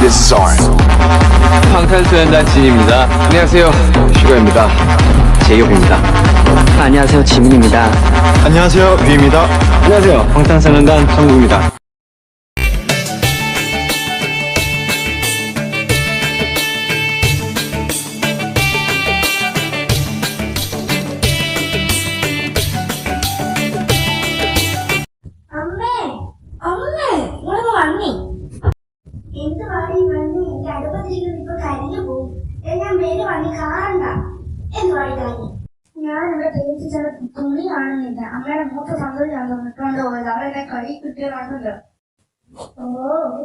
This is Oren. 방탄소년단 진입니다. 안녕하세요. 슈가입니다. 제이홉입니다. 안녕하세요, 지민입니다. 안녕하세요, 위입니다. 안녕하세요. 방탄소년단 정국입니다. എന്ത് പാടി വന്ന് എന്റെ അടുപ്പത്തിരിക്കുന്ന ഇപ്പൊ കരിഞ്ഞു പോകും. ഞാൻ മേലെ വന്ന് കാണണ്ട എന്ന് പാടി കഴിഞ്ഞു. ഞാൻ ഇവിടെ തേച്ച് ചില തുണി കാണുന്നില്ല. അമ്മയുടെ മൂത്ത സന്തോഷം ഇട്ടുകൊണ്ട് പോയത്. അവരെന്നെ കൈ കിട്ടിയതാണല്ലോ.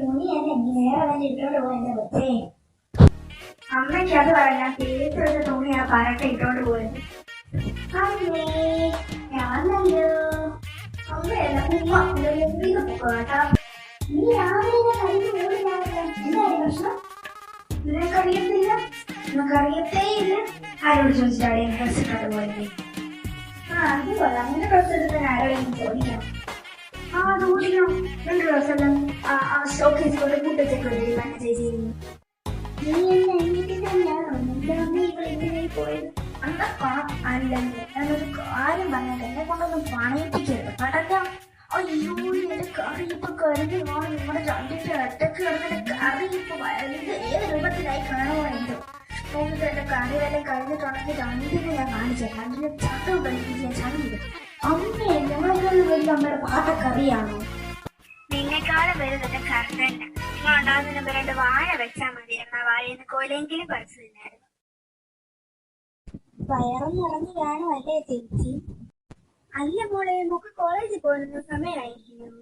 തുണി തന്നെ നേരെ തന്നെ ഇട്ടോണ്ട് പോയെന്റെ കൊച്ചേ. അമ്മയ്ക്ക് അത് പറയാം. തേച്ച് വെച്ച തുണിയാണ് പരട്ട ഇട്ടോണ്ട് പോയത്. അമ്മേ ഞാനല്ലോ അമ്മയല്ല ഉമ്മ കേട്ടോ. നീ രാവിലെ കഴിഞ്ഞ് ഓടില്ലാതെ എന്തായാലും പ്രശ്നം നിനക്കറിയത്തില്ല. നിനക്കറിയത്തേ ഇല്ല. ആരോട് ചോദിച്ചിട്ടാണ് ഞാൻ ഡ്രസ് ഇട്ടോട്ട് പോയത്? അത് കൊള്ളാം. നിന്റെ ഡ്രസ് എടുക്കാൻ ആരോടെങ്കിലും ചോദിക്കണം. അത് ഓടിക്കണം. രണ്ട് ഡ്രസ്സെല്ലാം ഷോക്കേസ് കൊണ്ട് കൂട്ടച്ചൊക്കെ മറ്റേ ചേച്ചി. നീ എന്നെ എനിക്ക് തന്നെയാണോ നിന്റെ അമ്മ ഇവിടെ ഇങ്ങനെ പോയത്? അന്ന അല്ലല്ലോ. ഞാനൊരു കാര്യം പറഞ്ഞിട്ട് എന്നെ കൊണ്ടൊന്നും പണിയിപ്പിക്കരുത്. കടക്കാം. അയ്യോ എന്റെ കറി ഇപ്പൊ കരുതി നിങ്ങളുടെ രണ്ടിന്റെ ഇടയ്ക്ക് കിടന്നിട്ട് കറി ഇപ്പൊ ഇത് ഏത് രൂപത്തിലായി കാണുവാണെന്തോ. നോക്കിട്ട് എന്റെ കറി വരെ കഴിഞ്ഞിട്ടുണ്ടെങ്കിൽ രണ്ടിനെ ഞാൻ കാണിച്ചു രണ്ടിനെ ചട്ടം കളിപ്പിച്ച് ഞാൻ ചണ്ടില്ല. അമ്മയെ ഞങ്ങളെക്കാളും വലിയ അമ്മയുടെ പാട്ടക്കറിയാണോ? നിന്നെക്കാളും വലുത് കറണ്ടല്ല. നിങ്ങൾ ഉണ്ടാകുന്നതിന് മുമ്പ് രണ്ട് വാഴ വെച്ചാൽ മതി. എന്നാ വാഴയെന്ന് കൊലെങ്കിലും പറിച്ചു തിന്നായിരുന്നു. വയറും നിറഞ്ഞു കാണുമല്ലേ ചേച്ചി? അല്ല മോളെ, നമുക്ക് കോളേജിൽ പോകുന്ന സമയമായിരിക്കും.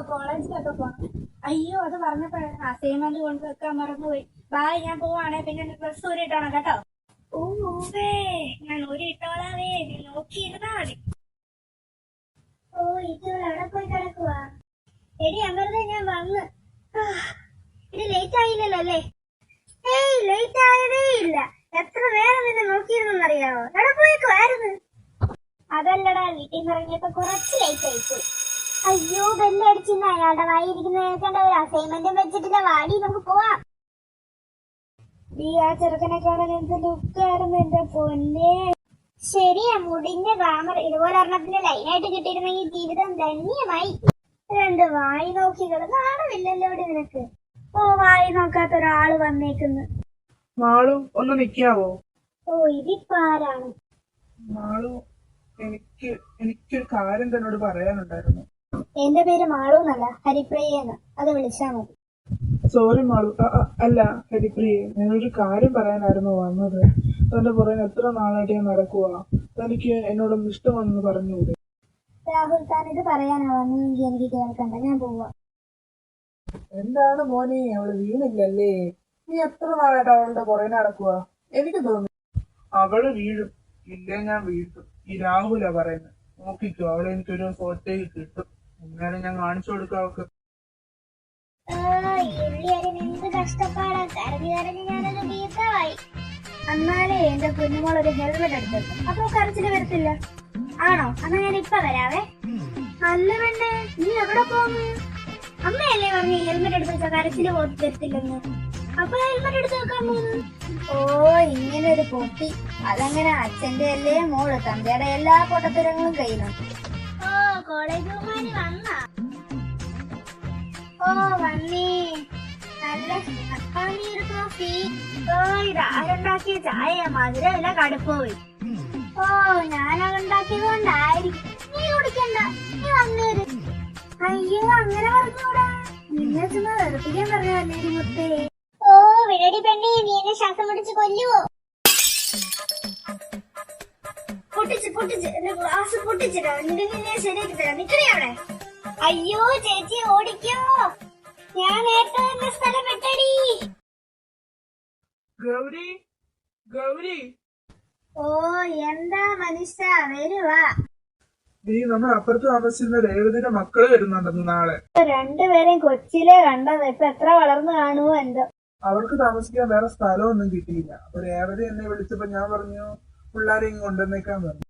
കോളേജിലൊക്കെ പോകണം. അയ്യോ അത് പറഞ്ഞപ്പോഴാണ് അസൈൻമെന്റ് കൊണ്ട് വെക്കാൻ മറന്നുപോയി. ബായ്, ഞാൻ പോവാണേ. പിന്നെ ഡ്രസ് ഊരിട്ടോണം കേട്ടോ. ഓവേ ഞാൻ ഊരിട്ടോളാവേ. നീ നോക്കിയിരുന്നാ മതി. ഇത് എവിടെ പോയി കിടക്കുവാ? എടി അമൃത, ഞാൻ വന്ന്. ഇത് ലേറ്റ് ആയില്ലല്ലോ അല്ലേ? ഏയ് ലേറ്റ് ആയതേ ഇല്ല. എത്ര നേരം നിന്നെ നോക്കിയിരുന്നറിയാവോ? എവിടെ പോയേക്കുവായിരുന്നു? അതല്ലടാ, വീട്ടിൽ നിന്ന് ഇറങ്ങിയപ്പോ കുറച്ച് ലേറ്റ് ആയിപ്പോയി. അയ്യോ ബെല്ലടിച്ചിന്ന് അയാളുടെ വായിരിക്കുന്ന കേൾക്കേണ്ട. ഒരു അസൈൻമെന്റും വെച്ചിട്ടില്ല. വാടി നമുക്ക് പോവാം. ഈ ആ ചെറുക്കനെ കാണാൻ എന്ത് ലുക്കായിരുന്നു എന്റെ പൊന്നെ. ശരിയാ, മുടിഞ്ഞ ഗ്ലാമർ. ഇതുപോലെ ഒരെണ്ണത്തിന് ലൈനായിട്ട് കിട്ടിയിരുന്നെങ്കിൽ ജീവിതം ധന്യമായി. രണ്ട് വായി നോക്കികൾ കാണുമില്ലല്ലോ ഇവിടെ നിനക്ക്. വായി നോക്കാത്ത ഒരാള് വന്നേക്കുന്നു. മാളു ഒന്ന് നിക്കാവോ? ഇതിപ്പോ ആരാണ്? മാളു, എനിക്കൊരു കാര്യം തന്നോട് പറയാനുണ്ടായിരുന്നു. എന്റെ പേര് മാളു എന്നല്ല, ഹരിപ്രിയെന്ന്. അത് വിളിച്ചാ മതി. സോറി മാളു. അല്ല ഹരിപ്രിയെ, ഞാനൊരു കാര്യം പറയാനായിരുന്നു വന്നത്. തന്റെ പുറകെ എത്ര നാളായിട്ട് ഞാൻ നടക്കുക. തനിക്ക് എന്നോടൊന്ന് ഇഷ്ടമാണെന്ന് പറഞ്ഞുകൂടെ? രാഹുൽ, താൻ ഇത് പറയാനാ വന്നെങ്കിൽ എനിക്ക് കേൾക്കണ്ട. ഞാൻ പോവാ. എന്താണ് മോനെ, അവള് വീണില്ലല്ലേ? നീ എത്ര നാളായിട്ട് അവളുടെ പുറകെ നടക്കുക? എനിക്ക് തോന്നി അവള് വീഴും. ഇല്ലേ, ഞാൻ വീഴ്ത്തും. ഈ രാഹുലാ പറയുന്നത്. നോക്കിക്കോ, അവളെ എനിക്കൊരു ഫോട്ടോയിൽ കിട്ടും. എന്നാലും ഞാൻ കാണിച്ചു കൊടുക്കാം അവൾക്ക്. എന്ത് കഷ്ടപ്പാടാ. കരഞ്ഞു കരഞ്ഞ് ഞാനൊരു വീക്കായി. എന്നാലേ എന്റെ കുഞ്ഞുമോൾ ഒരു ഹെൽമെറ്റ് എടുത്തു. അപ്പൊ കരച്ചില് വരത്തില്ല ആണോ? എന്നാ ഞാൻ ഇപ്പൊ വരാവേ. അല്ല പെണ്ണേ, നീ എവിടെ പോന്നു? അമ്മയല്ലേ പറഞ്ഞു ഹെൽമെറ്റ് എടുത്ത് വെച്ചാൽ കരച്ചില് പോയി തരത്തില്ലെന്ന്. അപ്പൊ ഹെൽമെറ്റ് എടുത്ത് വെക്കാൻ പോകുന്നു. ഇങ്ങനെ ഒരു പൊട്ടി. അതങ്ങനെ അച്ഛന്റെ അല്ലേ മോള്? തന്തയുടെ എല്ലാ പൊട്ടത്തരങ്ങളും കയ്യിലുണ്ട്. കോളേജ് വന്നാ? വന്നേ. നല്ല കോഫി. ഇതാരുണ്ടാക്കിയ ചായ? മധുരമില്ല, കടുപ്പോയി. ഞാനതുണ്ടാക്കിയത് കൊണ്ടായിരിക്കും. നീ കുടിക്കണ്ട, നീ വന്നേര്. അയ്യോ അങ്ങനെ പറഞ്ഞൂടാ. നിന്നെ ചുമ്മാ വെറുപ്പിക്കാൻ പറഞ്ഞല്ലേ മുത്തേ. വിടടി പെണ്ണേ, നീ എന്നെ ശ്വാസം പിടിച്ച് കൊല്ലുവോ? പൊട്ടിച്ച് എന്റെ ഗ്ലാസ് പൊട്ടിച്ചിട്ടോ. നിന്നെ ശരിയാക്കി തരാം. നിക്കണേ അവിടെ. അയ്യോ ചേച്ചി ഓടിക്കോ. ഞാൻ ഏറ്റവും എന്റെ സ്ഥലം വിട്ടടി. ഗൗരി, ഗൗരി. എന്താ മനുഷ്യ, വരുവാ. നീ നമ്മൾ അപ്പുറത്ത് താമസിച്ചിരുന്ന രേവതിന്റെ മക്കള് വരുന്നുണ്ടെന്ന് നാളെ. രണ്ടുപേരെയും കൊച്ചിയിലെ കണ്ടത്. ഇപ്പൊ എത്ര വളർന്നു കാണുമോ എന്തോ. അവർക്ക് താമസിക്കാൻ വേറെ സ്ഥലമൊന്നും കിട്ടിയില്ല. അപ്പൊ രേവതി എന്നെ വിളിച്ചപ്പോ ഞാൻ പറഞ്ഞു പിള്ളേരെ ഇങ്ങ് കൊണ്ടുവന്നേക്കാൻ പറഞ്ഞു.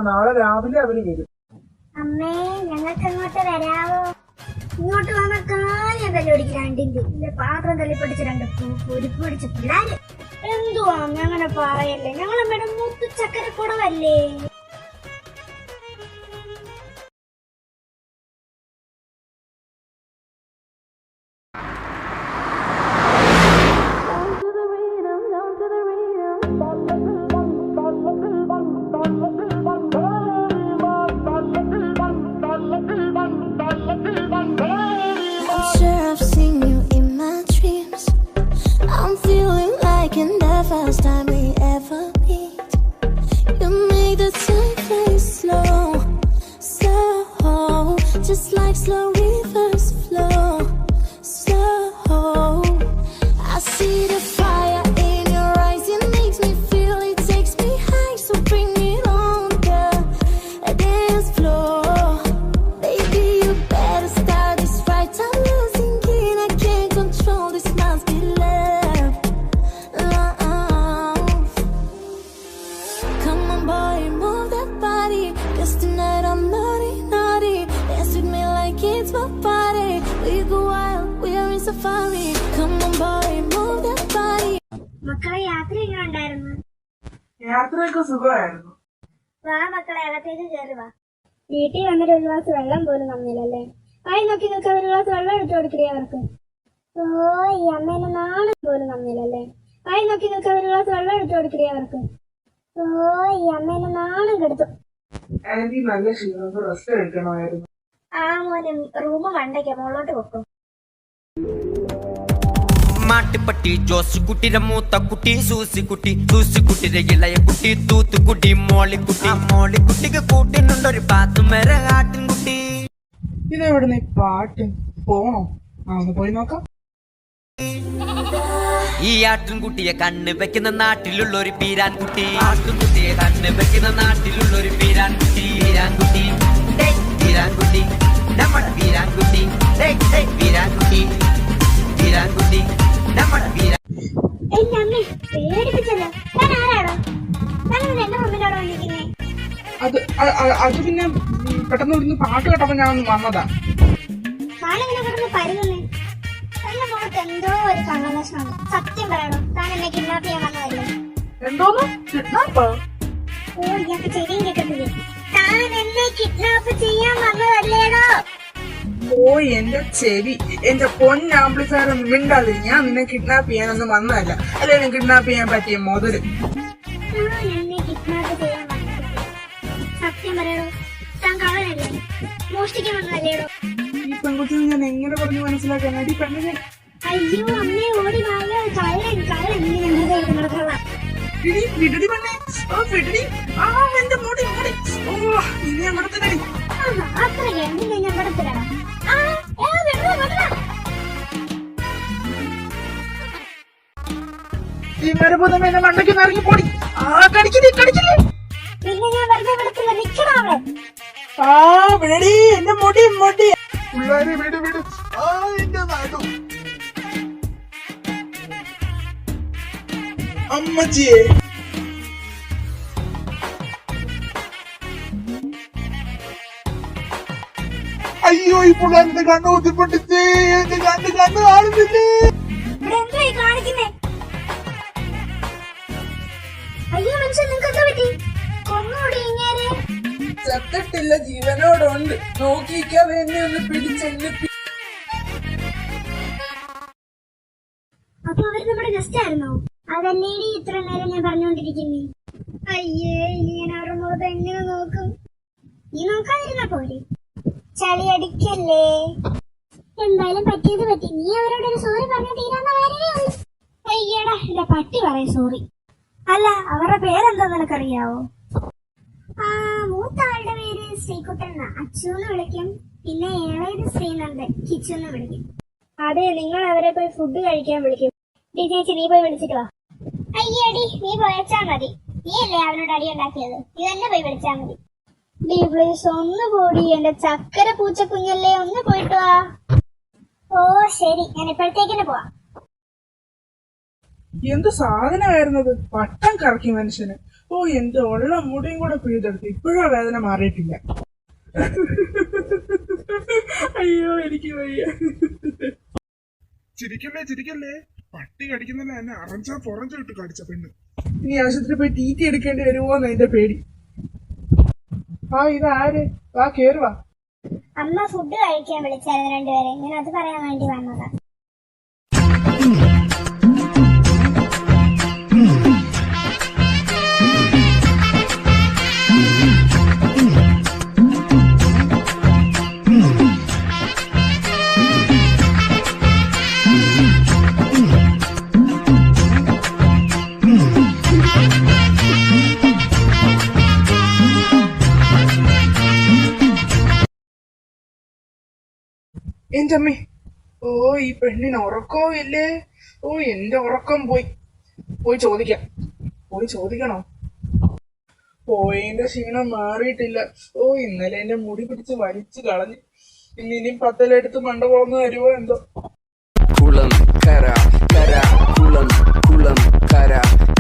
നാളെ രാവിലെ അവര് വരും. അമ്മേ, ഞങ്ങൾക്ക് അങ്ങോട്ട് വരാവോ? ഇങ്ങോട്ട് വന്ന കാര്യം തല്ലി പിടിച്ച് രണ്ടിന്റെ ഇല്ല പാത്രം തല്ലി പിടിച്ച് രണ്ട് ഉരുപ്പ് പിടിച്ച പിള്ളേര്. എന്തുവാ അങ്ങനെ പറയല്ലേ, ഞങ്ങളമ്മയുടെ മുത്തു ചക്കര കുടവല്ലേ. I'm sure I've seen you in my dreams. I'm feeling like in the first time we ever meet. You make the time fly slow, slow, just like slow rivers flow, slow. I see the fire in your eyes, it makes me feel, it takes me high, so bring it on the dance floor. Baby, you better start this right. I'm losing it, I can't control this, must be love, love. Come on, boy, move that body, 'cause tonight I'm naughty, naughty. Dance with me like it's my party. We go wild, we are in safari. Come on, boy, move that body. മക്കളെ യാത്ര എങ്ങനെ ഉണ്ടായിരുന്നു? യാത്രയൊക്കെ സുഖമായിരുന്നു. വാ മക്കളെ, അകത്തേക്ക് കയറി വാ. വീട്ടിൽ വന്നിട്ട് ഒരു ഗ്ലാസ് വെള്ളം പോലും തന്നില്ലല്ലേ. വായി നോക്കി നിൽക്കാൻ ഒരു ഗ്ലാസ് വെള്ളം എടുത്തു കൊടുക്കണേ അവർക്ക്. ഓ ഈ അമ്മേനെ നാണം പോലും തന്നില്ലല്ലേ. വായി നോക്കി നിൽക്കാൻ ഒരു ഗ്ലാസ് വെള്ളം എടുത്തു കൊടുക്കണേ അവർക്ക്. ഓ ഈ അമ്മേനെ നാണം കെടുത്തു. ആന്റി നല്ല ക്ഷീണം, റെസ്റ്റ് എടുക്കണമായിരുന്നു. ആ മോനെ റൂമ് മണ്ടയ്ക്ക, മുകളിലോട്ട് വെക്കും. മാട്ടുപട്ടി ജോസുകുട്ടിയുടെ മൂത്ത കുട്ടി സൂസിക്കുട്ടി, സൂസിക്കുട്ടിയുടെ ഇളയ കുട്ടി തൂത്തുക്കുട്ടി, മോളിക്കുട്ടി, മോളിക്കുട്ടിക്ക് കൂട്ടിനുണ്ടൊരു പാത്തുമര ആട്ടിൻകുട്ടി. ഇതെവിടുന്ന് ഈ പാട്ട്? പോണോ? ഒന്ന് പോയി നോക്കാം. ഈ ആട്ടിൻകുട്ടിയെ കണ്ണ് വെക്കുന്ന നാട്ടിലുള്ള ഒരു പീരാൻകുട്ടി, ആട്ടിൻകുട്ടിയെ കണ്ണ് വെക്കുന്ന നാട്ടിലുള്ള ഒരു പീരാൻകുട്ടി, പീരാൻകുട്ടി, പീരാൻകുട്ടി, നമ്മുടെ പീരാൻകുട്ടി, പീരാൻകുട്ടി, പീരാൻകുട്ടി, നമ്മുടെ പീരാൻ. എന്റെ അമ്മേ പേടിപ്പിച്ചല്ലോ. ഞാൻ ആരാടോ? ഞാനൊന്നും എന്റെ മമ്മിനോട് വന്നിരിക്കുന്നേ. അത് പിന്നെ പെട്ടെന്ന് ഇവിടുന്ന് പാട്ട് കേട്ടപ്പോ ഞാൻ ഒന്ന് വന്നതാ. താനെങ്ങനെ കിടന്ന് പരുതുന്നേ? എന്റെ മുഖത്ത് എന്തോ ഒരു കള്ളലക്ഷണം. സത്യം പറയണോ, താൻ എന്നെ കിഡ്നാപ്പ് ചെയ്യാൻ വന്നതല്ലേ? എന്തോന്ന് കിഡ്നാപ്പ്? ഓ ഇയാൾക്ക് ചെവിയും കേൾക്കുന്നില്ലേ? താൻ എന്നെ കിഡ്നാപ്പ് ചെയ്യാൻ വന്നതല്ലേടോ? ഓ എന്റെ ചെവി, എന്റെ പൊന്നാമ്പിളിക്കാരെ മിണ്ടാതെ. ഞാൻ നിന്നെ കിഡ്നാപ്പ് ചെയ്യാനൊന്നും വന്നതല്ല. അല്ലെങ്കിൽ കിഡ്നാപ്പ് ചെയ്യാൻ പറ്റിയ മുതല്. താൻ എന്നെ കിഡ്നാപ്പ് ചെയ്യാൻ വന്നതല്ലേ? സത്യം പറയണോ, താൻ കള്ളനല്ലേ? മോഷ്ടിക്കാൻ വന്നതല്ലേടോ? ഈ പെൺകുട്ടിനെ ഞാൻ എങ്ങനെ പറഞ്ഞു മനസ്സിലാക്കാൻ? ഈ പെണ്ണിനെ അയ്യോ അമ്മേ ഓടി വായോ, കള്ളൻ കള്ളൻ ഇങ്ങനെ കള്ളൻ. വിടടി പെണ്ണെ, ഓ വിടടി. ആ എന്റെ മുടി മുടി. ഓ ഇനി ഞാൻ കൊടുത്തടി. അത്ര എന്തിനാ ഞാൻ പെടുത്തലാണ്? ഈ മരഭൂതം എന്നെ മണ്ടയ്ക്ക് നിറങ്ങി പോടി. ആ കടിക്കില്ലേ കടിക്കില്ലേ. പിന്നെ ഞാൻ വെറുതെ പെടുത്തില്ല, നിക്കണം അവിടെ. ആ വിടടി, എന്റെ മുടി മുടി. പിള്ളേരെ വിട് വിട്. ആ എന്റെ നാടു. അമ്മച്ചിയെ അയ്യോ, ഈ പിള്ളേരുടെ കണ്ണു കുത്തിപ്പൊട്ടിച്ച് എന്റെ കണ്ണ് കാണുന്നില്ലേ? ഇവിടെ എന്തുവായി കാണിക്കുന്നേ? അയ്യോ മനുഷ്യൻ, നിങ്ങൾക്ക് എന്താ പറ്റി? കൊന്നുകൂടി ഇങ്ങനെ. ചത്തിട്ടില്ല, ജീവനോടുണ്ട്. നോക്കിക്കാതെ എന്നെ ഒന്ന് പിടിച്ചെന്നെ. അപ്പൊ അവര് നമ്മുടെ ഗസ്റ്റ് ആയിരുന്നോ? അതല്ലേടി ഇത്ര നേരം ഞാൻ പറഞ്ഞുകൊണ്ടിരിക്കുന്നേ. അയ്യേ, ഇനി ഞാൻ അവരുടെ മുഖത്ത് എങ്ങനെ നോക്കും? നീ നോക്കാതിരുന്ന പോരെ. ചളി അടിക്കല്ലേ. എന്തായാലും പറ്റിയത് പറ്റി. നീ അവരോട് ഒരു സോറി പറഞ്ഞു തീരാന്ന കാര്യമേ ഉള്ളൂ. അയ്യടാ, എന്റെ പട്ടി പറയും സോറി. അല്ല, അവരുടെ പേരെന്താ നിനക്കറിയാവോ? ആ മൂത്ത ആളുടെ പേര് ശ്രീകുട്ടൻ, അച്ചുന്ന് വിളിക്കും. പിന്നെ ഏഴേത് ശ്രീനന്ദൻ, കിച്ചുന്ന് വിളിക്കും. അതെ, നിങ്ങൾ അവരെ പോയി ഫുഡ് കഴിക്കാൻ വിളിക്കും. ചേച്ചി നീ പോയി വിളിച്ചിട്ട് വാ. അയ്യടി, നീ പോയച്ചാ മതി. നീ അല്ലേ അവനോട് അടി ഉണ്ടാക്കിയത്? നീ തന്നെ പോയി വിളിച്ചാ മതി. ഡി പ്ലീസ് ഒന്ന് പോടി, എന്റെ ചക്കര പൂച്ചക്കുഞ്ഞല്ലേ, ഒന്ന് പോയിട്ട് വാ. ഓ ശരി, ഞാൻ ഇപ്പോഴത്തേക്കിന് പോവാ. എന്ത് സാധനമായിരുന്നത്? പട്ടം കറക്കി മനുഷ്യന്. ഓ എന്റെ ഉള്ള മുടിയും കൂടെ പിഴുതെടുത്ത്. ഇപ്പോഴും വേദന മാറിയിട്ടില്ല. അയ്യോ എനിക്ക് വയ്യ. ചിരിക്കല്ലേ പട്ടി കടിക്കുന്നല്ല എന്നെ അറഞ്ചാ പുറഞ്ചിട്ട് കടിച്ച പെണ്ണ്. ഇനി ആശുപത്രി പോയി ടീറ്റി എടുക്കേണ്ടി വരുമോന്ന് എന്റെ പേടി. ആ ഇതാര്? വാ കേറുവാ. അമ്മ ഫുഡ് കഴിക്കാൻ വിളിച്ചായിരുന്നു രണ്ടുപേരെ. ഞാൻ അത് പറയാൻ വേണ്ടി വന്നതാ. എന്റെ അമ്മേ, ഓ ഈ പെണ്ണിന് ഉറക്കവും ഇല്ലേ? ഓ എന്റെ ഉറക്കം പോയി ചോദിക്കണോ? പോയതിന്റെ ക്ഷീണം മാറിയിട്ടില്ല. ഓ ഇന്നലെ എന്റെ മുടി പിടിച്ച് വലിച്ചു കളഞ്ഞു. ഇനി പത്തലെടുത്ത് മണ്ട പോന്ന് വരുവോ എന്തോ. കുളം കര കര കുളം കുളം കര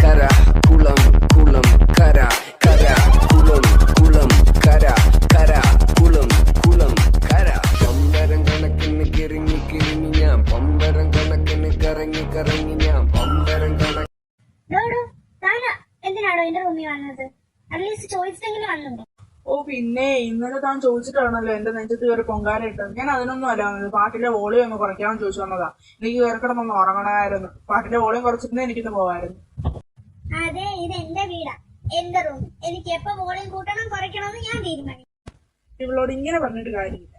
കര കുളം കുളം കര കര കുളം കുളം കര കര കുളം കുളം കര. പമ്പരം കണക്കിന് കിറങ്ങി കിറങ്ങി ഞാൻ പമ്പരം കണക്കിന് കറങ്ങി കറങ്ങി ഞാൻ പമ്പരം കണക്ക്. എന്തിനാണോ എന്റെ റൂമിൽ വന്നത്? അറ്റ്ലീസ്റ്റ് ചോദിച്ചിട്ടെങ്കിലും വന്നു. ഓ പിന്നെ ഇന്നലെ താൻ ചോദിച്ചിട്ടാണല്ലോ എന്റെ നെഞ്ചത്ത് കയറി പൊങ്കാല ഇട്ടത്. ഞാൻ അതിനൊന്നും അല്ല വന്നത്. പാട്ടിന്റെ വോളിയം ഒന്ന് കുറയ്ക്കാമെന്ന് ചോദിച്ചു വന്നതാ. എനിക്ക് കയറി കിടന്നൊന്ന് ഉറങ്ങണമായിരുന്നു. പാട്ടിന്റെ വോളിയം കുറച്ചിരുന്നേ എനിക്കിന്ന് പോവായിരുന്നു. അതെ, ഇത് എന്റെ വീടാ, എന്റെ റൂം. എനിക്ക് എപ്പോ വോളിയം കൂട്ടണം കുറയ്ക്കണമെന്ന് ഞാൻ തീരുമാനിക്കും. ഇവളോട് ഇങ്ങനെ പറഞ്ഞിട്ട് കാര്യമില്ല.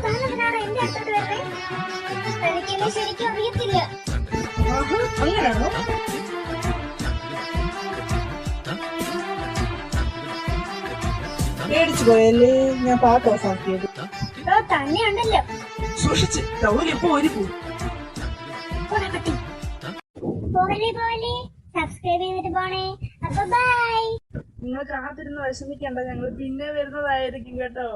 താനെന്തിനാണോ എന്റെ അടുത്തോട്ട് വരുന്നേ? എനിക്കെന്നെ ശരിക്കും അറിയത്തില്ല. അങ്ങനെയാണോ? പേടിച്ചു പോയല്ലേ ഞാൻ പാട്ട് ഓഫാക്കിയത്. തന്നെ ഉണ്ടല്ലോ. സൂക്ഷിച്ച് ഇപ്പൊ ഒരു പൂ. പോലെ സബ്സ്ക്രൈബ് ചെയ്തിട്ട് പോണേ. അപ്പൊ ബൈ. നിങ്ങൾ കാത്തിരുന്ന് വിഷമിക്കണ്ട, ഞങ്ങൾ പിന്നെ വരുന്നതായിരിക്കും കേട്ടോ.